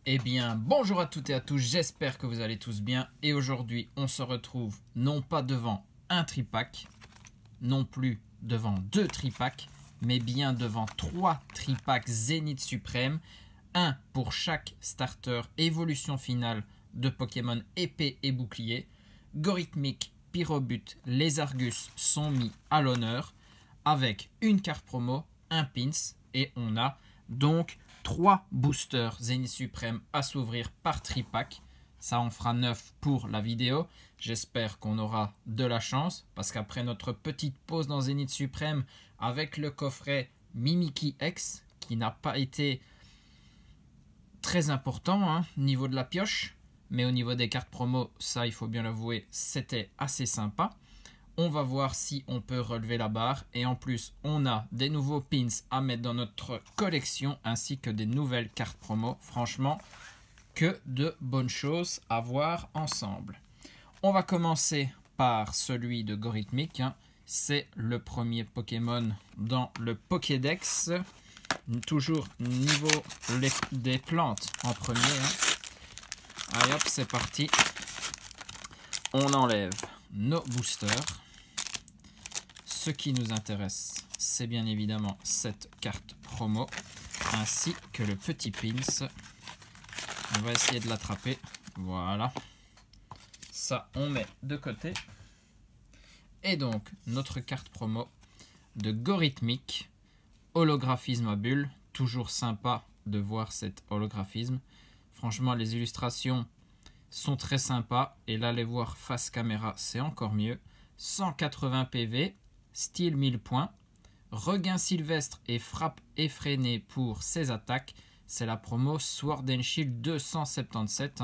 Eh bien, bonjour à toutes et à tous, j'espère que vous allez tous bien. Et aujourd'hui, on se retrouve non pas devant un tripack, non plus devant deux tripacks, mais bien devant trois tripacks Zénith Suprême. Un pour chaque starter évolution finale de Pokémon épée et bouclier. Gorithmic, Pyrobut, les Argus sont mis à l'honneur avec une carte promo, un pins et on a donc 3 boosters Zénith Suprême à s'ouvrir par tripack. Ça en fera 9 pour la vidéo. J'espère qu'on aura de la chance parce qu'après notre petite pause dans Zénith Suprême avec le coffret Mimikyu X qui n'a pas été très important au niveau de la pioche, mais au niveau des cartes promo, ça il faut bien l'avouer, c'était assez sympa. On va voir si on peut relever la barre. Et en plus, on a des nouveaux pins à mettre dans notre collection ainsi que des nouvelles cartes promo. Franchement, que de bonnes choses à voir ensemble. On va commencer par celui de Gorithmic. C'est le premier Pokémon dans le Pokédex. Toujours niveau des plantes en premier. Allez hop, c'est parti. On enlève nos boosters. Ce qui nous intéresse, c'est bien évidemment cette carte promo, ainsi que le petit pins. On va essayer de l'attraper. Voilà. Ça, on met de côté. Et donc, notre carte promo de Gorithmic, holographisme à bulle. Toujours sympa de voir cet holographisme. Franchement, les illustrations sont très sympas. Et là, les voir face caméra, c'est encore mieux. 180 PV. Style 1000 points, regain sylvestre et frappe effrénée pour ses attaques. C'est la promo Sword and Shield 277.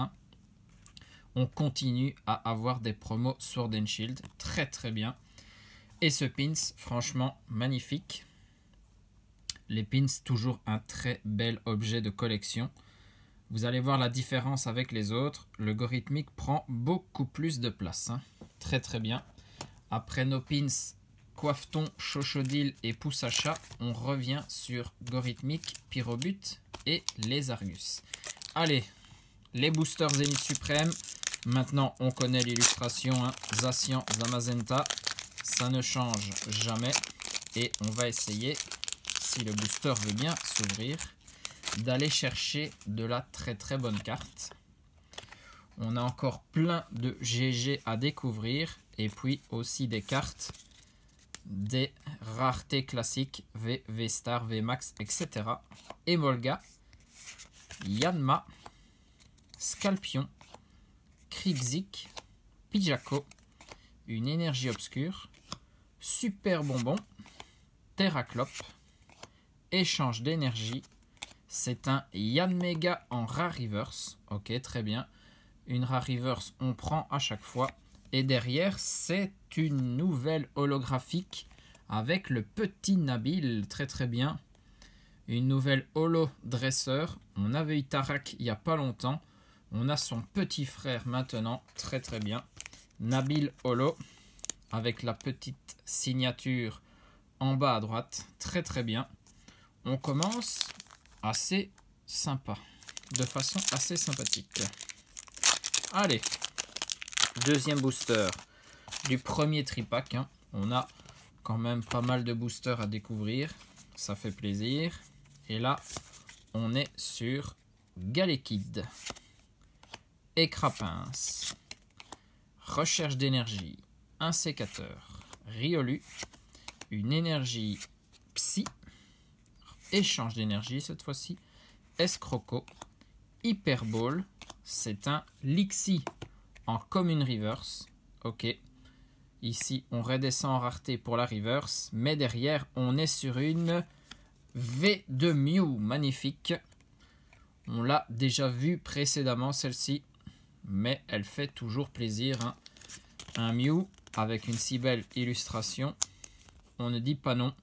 On continue à avoir des promos Sword and Shield. Très très bien. Et ce pins, franchement magnifique. Les pins, toujours un très bel objet de collection. Vous allez voir la différence avec les autres. Le Gorithmic prend beaucoup plus de place. Très très bien. Après nos pins Coiffeton, Chochodile et Poussacha, on revient sur Gorithmic, Pyrobut et les Argus. Allez, les boosters Zénith Suprême. Maintenant, on connaît l'illustration. Zacian, Zamazenta, ça ne change jamais. Et on va essayer, si le booster veut bien s'ouvrir, d'aller chercher de la très très bonne carte. On a encore plein de GG à découvrir. Et puis aussi des cartes des raretés classiques V, V-Star, V-Max, etc. Emolga, Yanma, Scalpion, Crypzik, Pidgeco, une énergie obscure, Super Bonbon, Terraclope, échange d'énergie. C'est un Yanmega en Rare Reverse. Ok, très bien. Une Rare Reverse, on prend à chaque fois. Et derrière, c'est une nouvelle holographique avec le petit Nabil. Très très bien. Une nouvelle holo dresseur. On avait eu Tarak il n'y a pas longtemps. On a son petit frère maintenant. Très très bien. Nabil holo. Avec la petite signature en bas à droite. Très très bien. On commence assez sympa. De façon assez sympathique. Allez. Deuxième booster du premier tripack. On a quand même pas mal de boosters à découvrir. Ça fait plaisir. Et là, on est sur Galekid. Écrapince. Recherche d'énergie. Un sécateur. Riolu. Une énergie psy. Échange d'énergie cette fois-ci. Escroco. Hyperball. C'est un Lixie en commune reverse. Ok. Ici, on redescend en rareté pour la reverse. Mais derrière, on est sur une V de Mew. Magnifique. On l'a déjà vu précédemment, celle-ci. Mais elle fait toujours plaisir. Un Mew avec une si belle illustration. On ne dit pas non.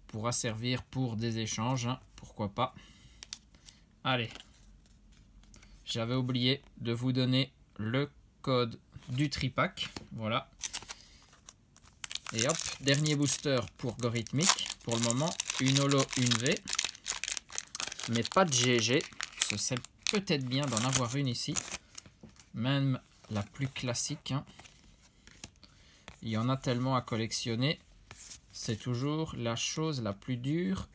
Pourra servir pour des échanges. Pourquoi pas. Allez. J'avais oublié de vous donner le code du tripack. Voilà. Et hop, dernier booster pour Gorithmic. Pour le moment, une holo, une V. Mais pas de GG. ce serait peut-être bien d'en avoir une ici. Même la plus classique. Hein. Il y en a tellement à collectionner. C'est toujours la chose la plus dure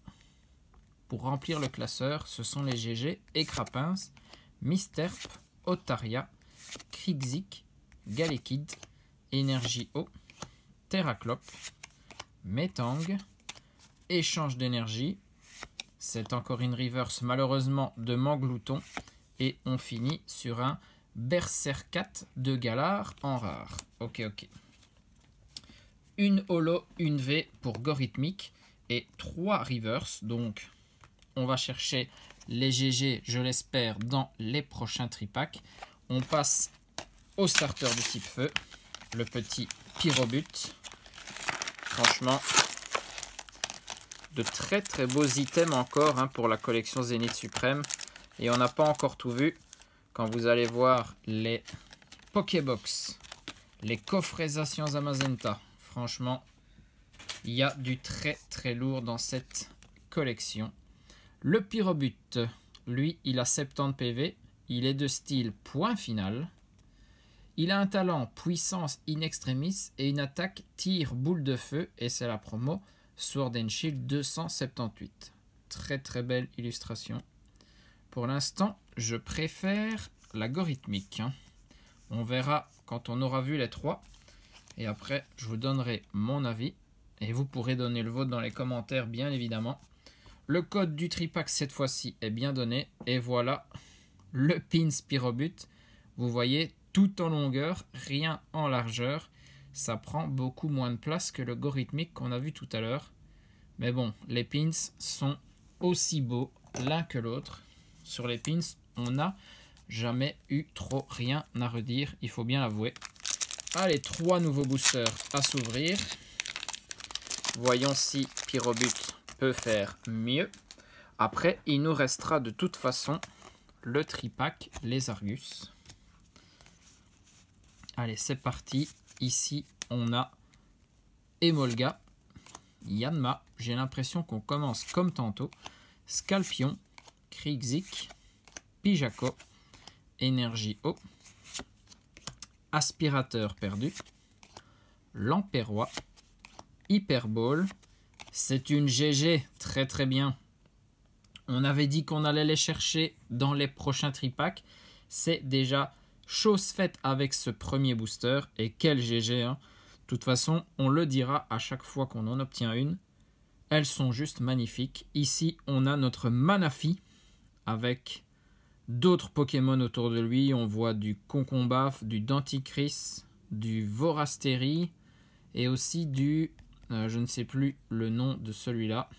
pour remplir le classeur. Ce sont les GG, Ekrapins, Misterp, Otaria, Krixik, Galekid, Énergie O, Terraclop, Metang, Échange d'énergie. C'est encore une reverse malheureusement de Manglouton. Et on finit sur un Berserkat de Galar en rare. Ok. Une holo, une V pour Gorithmic et 3 reverse. Donc on va chercher les GG, je l'espère, dans les prochains tripacks. On passe au starter du type feu, le petit Pyrobut. Franchement, de très beaux items encore hein, pour la collection Zénith Suprême. Et on n'a pas encore tout vu. Quand vous allez voir les Pokébox, les coffrets Amazenta, franchement, il y a du très lourd dans cette collection. Le Pyrobut, lui, il a 70 PV. Il est de style point final. Il a un talent puissance in extremis et une attaque tir boule de feu. Et c'est la promo Sword and Shield 278. Très belle illustration. Pour l'instant, je préfère la Gorithmic. Hein. On verra quand on aura vu les 3. Et après, je vous donnerai mon avis. Et vous pourrez donner le vôtre dans les commentaires, bien évidemment. Le code du tripack, cette fois-ci, est bien donné. Et voilà le pins Pyrobut. Vous voyez, tout en longueur, rien en largeur. Ça prend beaucoup moins de place que le Gorithmic qu'on a vu tout à l'heure. Mais bon, les pins sont aussi beaux l'un que l'autre. Sur les pins, on n'a jamais eu trop rien à redire, il faut bien l'avouer. Allez, 3 nouveaux boosters à s'ouvrir. Voyons si Pyrobut peut faire mieux. Après, il nous restera de toute façon le tripack, les Argus. Allez, c'est parti. Ici, on a Emolga, Yanma. J'ai l'impression qu'on commence comme tantôt. Scalpion, Krixik, Pijako, Énergie O, Aspirateur perdu, Lamperrois, Hyperball. C'est une GG, très bien. On avait dit qu'on allait les chercher dans les prochains tripacks. C'est déjà chose faite avec ce premier booster. Et quel GG, hein. De toute façon, on le dira à chaque fois qu'on en obtient une. Elles sont juste magnifiques. Ici, on a notre Manaphy avec d'autres Pokémon autour de lui. On voit du Concombaf, du Denticris, du Vorasteri et aussi du... je ne sais plus le nom de celui-là.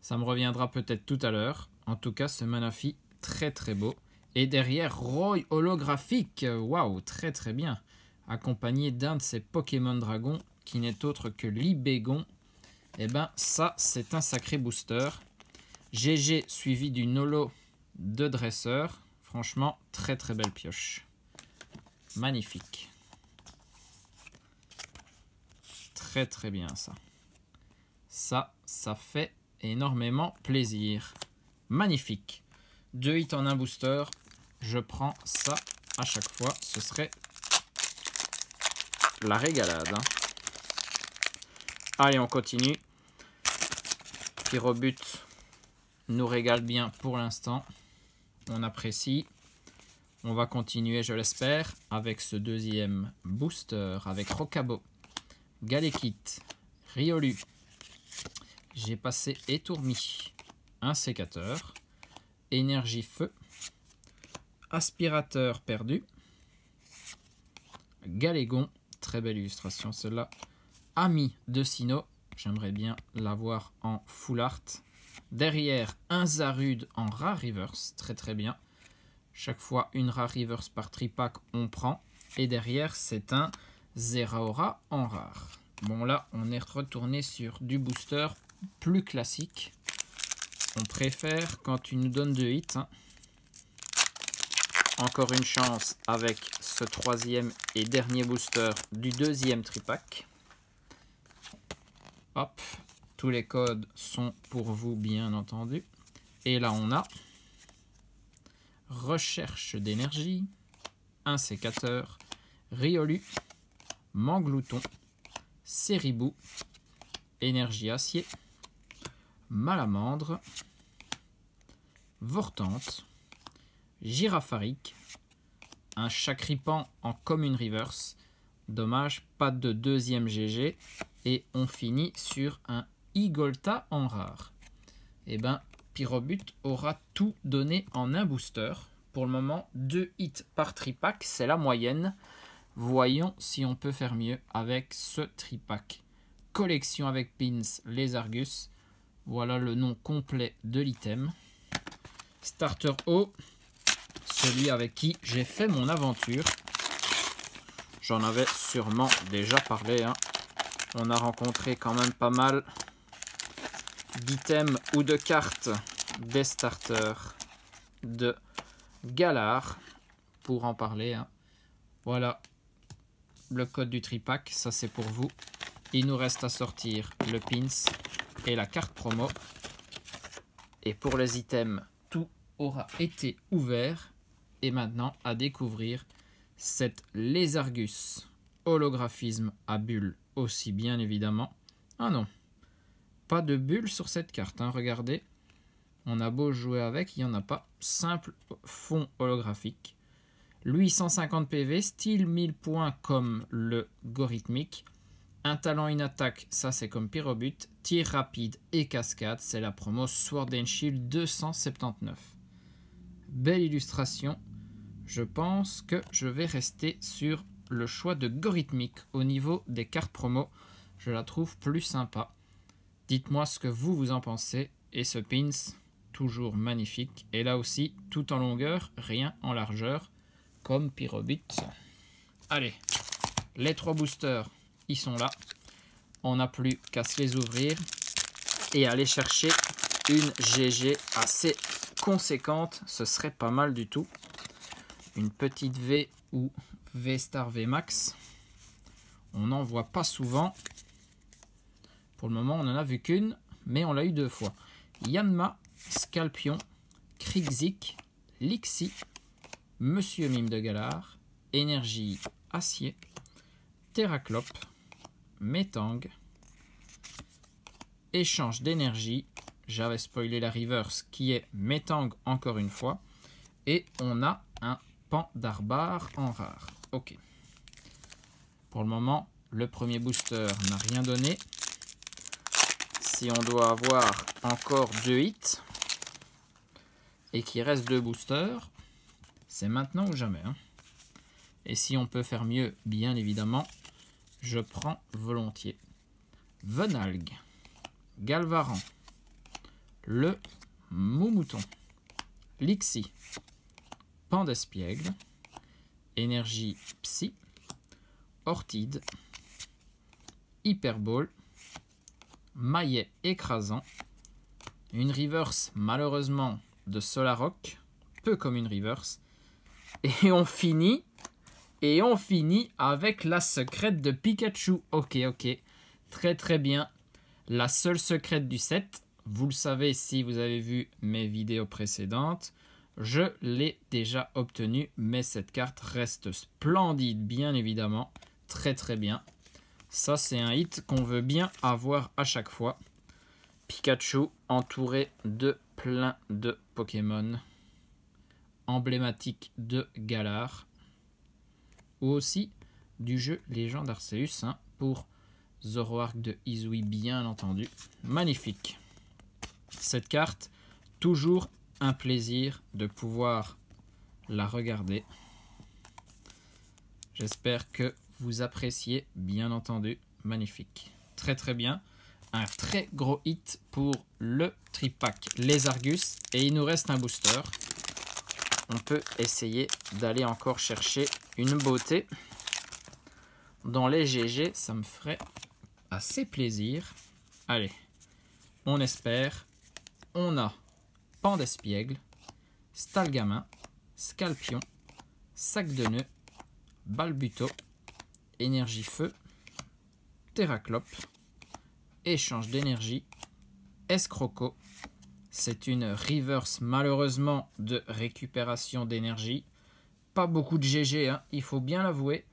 Ça me reviendra peut-être tout à l'heure. En tout cas, ce Manaphy, très beau. Et derrière, Roy holographique. Waouh, très bien. Accompagné d'un de ces Pokémon Dragon qui n'est autre que Libégon. Et ben ça, c'est un sacré booster. GG suivi d'une holo de dresseur. Franchement, très belle pioche. Magnifique. Très bien ça. Ça fait énormément plaisir. Magnifique. 2 hits en un booster. Je prends ça à chaque fois. Ce serait la régalade. Hein. Allez, on continue. Pyrobut nous régale bien pour l'instant. On apprécie. On va continuer, je l'espère, avec ce deuxième booster, avec Rocabo, Galekit, Riolu. J'ai passé Étourmi, un sécateur, Énergie Feu, Aspirateur perdu, Galégon, très belle illustration celle-là, Ami de Sinnoh, j'aimerais bien l'avoir en full art. Derrière, un Zarude en rare reverse, très bien. Chaque fois, une rare reverse par tripack, on prend. Et derrière, c'est un Zeraora en rare. Bon, là, on est retourné sur du booster plus classique. On préfère quand tu nous donnes 2 hits. Hein. Encore une chance avec ce troisième et dernier booster du deuxième tripack. Hop, tous les codes sont pour vous, bien entendu. Et là, on a recherche d'énergie, un sécateur, Riolu, Manglouton, Séribou, énergie acier, Malamandre, Vortante, Girapharique, un Chakripan en commune reverse. Dommage, pas de deuxième GG. Et on finit sur un Igolta en rare. Et ben, Pyrobut aura tout donné en un booster. Pour le moment, 2 hits par tripack, c'est la moyenne. Voyons si on peut faire mieux avec ce tripack. Collection avec pins, les Argus. Voilà le nom complet de l'item. Starter O, celui avec qui j'ai fait mon aventure. J'en avais sûrement déjà parlé, hein. On a rencontré quand même pas mal d'items ou de cartes des starters de Galar. Pour en parler, hein. Voilà le code du tripack, ça c'est pour vous. Il nous reste à sortir le pins et la carte promo. Et pour les items, tout aura été ouvert. Et maintenant, à découvrir cette Lézargus holographisme à bulle aussi, bien évidemment. Ah non, pas de bulle sur cette carte, hein. Regardez, on a beau jouer avec, il n'y en a pas. Simple fond holographique. Lui, 150 PV, style 1000 points comme le Gorithmique. Un talent, une attaque, ça c'est comme Pyrobut. Tir rapide et cascade, c'est la promo Sword and Shield 279. Belle illustration. Je pense que je vais rester sur le choix de Gorithmique au niveau des cartes promo. Je la trouve plus sympa. Dites-moi ce que vous en pensez. Et ce pins, toujours magnifique. Et là aussi, tout en longueur, rien en largeur, comme Pyrobut. Allez, les 3 boosters, ils sont là. On n'a plus qu'à se les ouvrir et aller chercher une GG assez conséquente. Ce serait pas mal du tout. Une petite V ou V Star V Max. On n'en voit pas souvent. Pour le moment, on n'en a vu qu'une, mais on l'a eu 2 fois. Yanma, Scalpion, Krixik, Lixi, Monsieur Mime de Galar, Énergie Acier, Terraclope, Métang, Échange d'énergie. J'avais spoilé la reverse qui est Métang encore une fois. Et on a un Pandarbare en rare. Ok. Pour le moment, le premier booster n'a rien donné. Si on doit avoir encore 2 hits et qu'il reste 2 boosters, c'est maintenant ou jamais, hein. Et si on peut faire mieux, bien évidemment, je prends volontiers. Venalgue, Galvaran, le Moumouton, Lixi, Pandespiègle, Énergie Psy, Ortide, Hyperball, Maillet écrasant, une reverse malheureusement de Solarock, peu comme une reverse, et on finit avec la secrète de Pikachu. Ok, très très bien, la seule secrète du set. Vous le savez si vous avez vu mes vidéos précédentes, je l'ai déjà obtenue, mais cette carte reste splendide, bien évidemment, très très bien. Ça, c'est un hit qu'on veut bien avoir à chaque fois. Pikachu entouré de plein de Pokémon emblématiques de Galar. Ou aussi du jeu Légende Arceus, hein, pour Zoroark de Izui, bien entendu. Magnifique. Cette carte, toujours un plaisir de pouvoir la regarder. J'espère que vous appréciez, bien entendu. Magnifique. Très très bien. Un très gros hit pour le tripack Les Argus. Et il nous reste un booster. On peut essayer d'aller encore chercher une beauté. Dans les GG, ça me ferait assez plaisir. Allez, on espère. On a Pandespiègle, Stalgamin, Scalpion, Sac de nœud, Balbuto, Énergie Feu, Terraclope, Échange d'énergie, Escroco, C'est une reverse malheureusement de récupération d'énergie. Pas beaucoup de GG, hein, il faut bien l'avouer.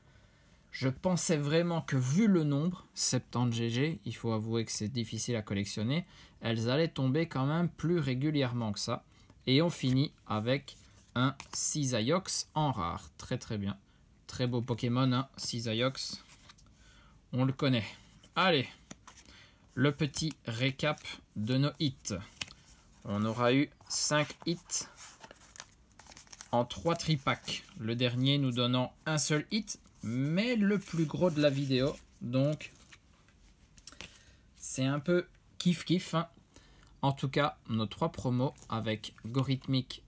Je pensais vraiment que vu le nombre, 70 GG, il faut avouer que c'est difficile à collectionner, elles allaient tomber quand même plus régulièrement que ça. Et on finit avec un Cisaiox en rare. Très très bien. Très beau Pokémon, hein, Cisaiox. On le connaît. Allez, le petit récap de nos hits. On aura eu 5 hits en 3 tripacks. Le dernier nous donnant un seul hit, mais le plus gros de la vidéo. Donc, c'est un peu kiff-kiff. Hein. En tout cas, nos 3 promos avec Gorithmic,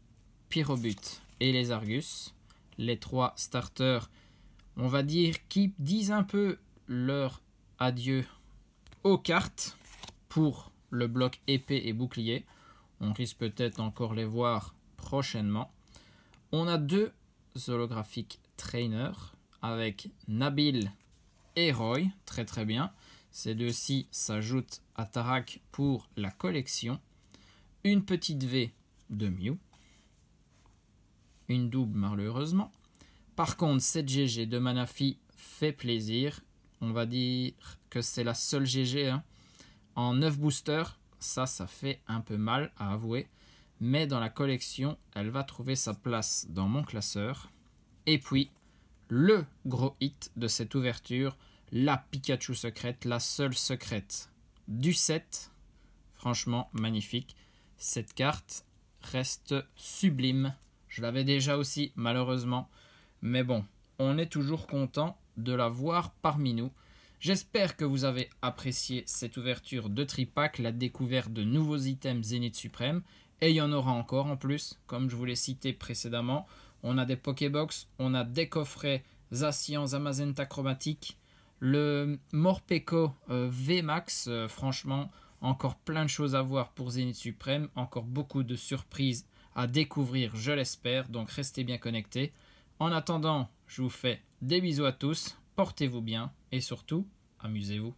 Pyrobut et les Argus. Les 3 starters, on va dire, qui disent un peu leur adieu aux cartes pour le bloc épée et bouclier. On risque peut-être encore les voir prochainement. On a 2 holographiques trainers avec Nabil et Roy. Très très bien. Ces deux-ci s'ajoutent à Tarak pour la collection. Une petite V de Mew. Une double malheureusement. Par contre, cette GG de Manafi fait plaisir. On va dire que c'est la seule GG. Hein. En 9 boosters, ça fait un peu mal à avouer. Mais dans la collection, elle va trouver sa place dans mon classeur. Et puis, le gros hit de cette ouverture, la Pikachu secrète, la seule secrète du set. Franchement, magnifique. Cette carte reste sublime. Je l'avais déjà aussi, malheureusement. Mais bon, on est toujours content de la voir parmi nous. J'espère que vous avez apprécié cette ouverture de tripack, la découverte de nouveaux items Zénith Suprême. Et il y en aura encore en plus, comme je vous l'ai cité précédemment. On a des Pokébox, on a des coffrets Zacian, Zamazenta chromatique, le Morpeko VMAX, franchement, encore plein de choses à voir pour Zénith Suprême, encore beaucoup de surprises à découvrir, je l'espère, donc restez bien connectés. En attendant, je vous fais des bisous à tous, portez-vous bien et surtout, amusez-vous.